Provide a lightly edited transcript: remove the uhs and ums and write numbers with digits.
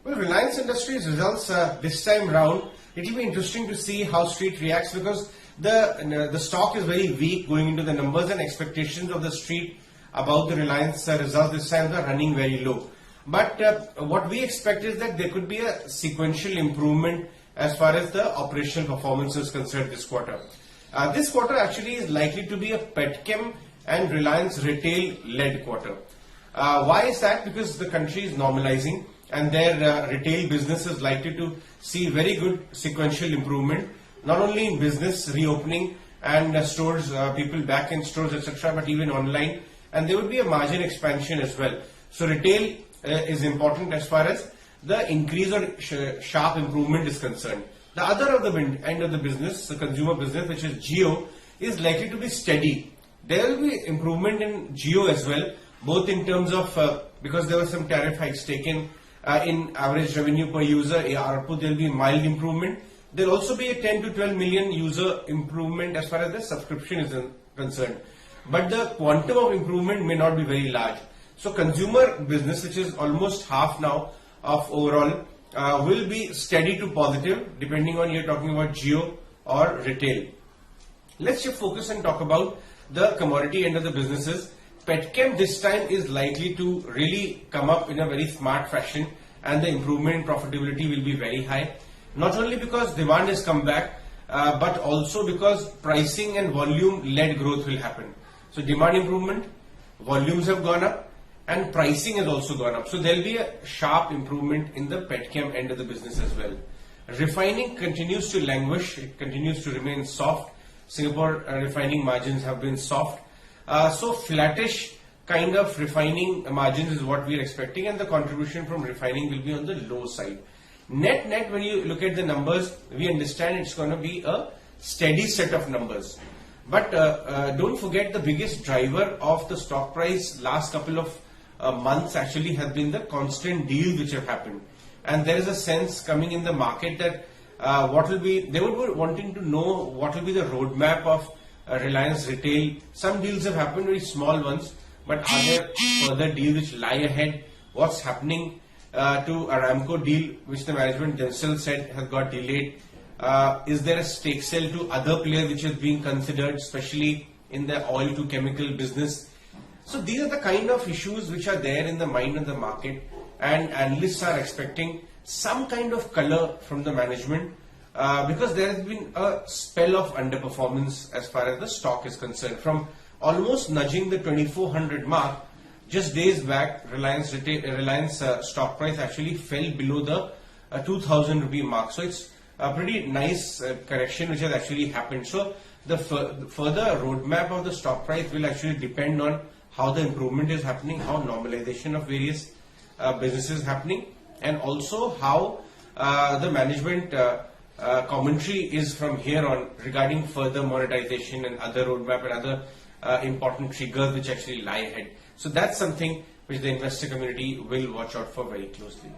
Well, Reliance Industries results this time round, it will be interesting to see how Street reacts because the stock is very weak going into the numbers and expectations of the Street about the Reliance results this time are running very low. But what we expect is that there could be a sequential improvement as far as the operational performance is concerned this quarter. This quarter actually is likely to be a Petchem and Reliance retail led quarter. Why is that? Because the country is normalizing and their retail business is likely to see very good sequential improvement, not only in business reopening and stores, people back in stores, etc., but even online, and there would be a margin expansion as well. So retail is important as far as the increase or sharp improvement is concerned. The other of the end of the business, the consumer business, which is Geo, is likely to be steady. There will be improvement in Geo as well, both in terms of because there were some tariff hikes taken in average revenue per user, ARPU, there will be mild improvement. There will also be a 10 to 12 million user improvement as far as the subscription is concerned. But the quantum of improvement may not be very large. So consumer business, which is almost half now of overall, will be steady to positive depending on you're talking about Geo or retail. Let's shift focus and talk about the commodity end of the businesses. Petchem this time is likely to really come up in a very smart fashion and the improvement in profitability will be very high. Not only because demand has come back, but also because pricing and volume led growth will happen. So demand improvement, volumes have gone up and pricing has also gone up. So there will be a sharp improvement in the Petchem end of the business as well. Refining continues to languish, it continues to remain soft. Singapore refining margins have been soft. So flattish kind of refining margins is what we are expecting and the contribution from refining will be on the low side. Net, when you look at the numbers, we understand it's going to be a steady set of numbers. But don't forget the biggest driver of the stock price last couple of months actually has been the constant deals which have happened. And there is a sense coming in the market that they would be wanting to know what will be the roadmap of Reliance retail. Some deals have happened, very small ones, but are there further deals which lie ahead? What's happening to Aramco deal, which the management themselves said has got delayed? Is there a stake sale to other players which is being considered, especially in the oil to chemical business? So these are the kind of issues which are there in the mind of the market, and analysts are expecting some kind of color from the management because there has been a spell of underperformance as far as the stock is concerned. From almost nudging the 2400 mark, just days back, Reliance stock price actually fell below the 2000 rupee mark. So it's a pretty nice correction which has actually happened. So the further roadmap of the stock price will actually depend on how the improvement is happening, how normalization of various businesses is happening, and also how the management commentary is from here on regarding further monetization and other roadmap and other important triggers which actually lie ahead. So that's something which the investor community will watch out for very closely.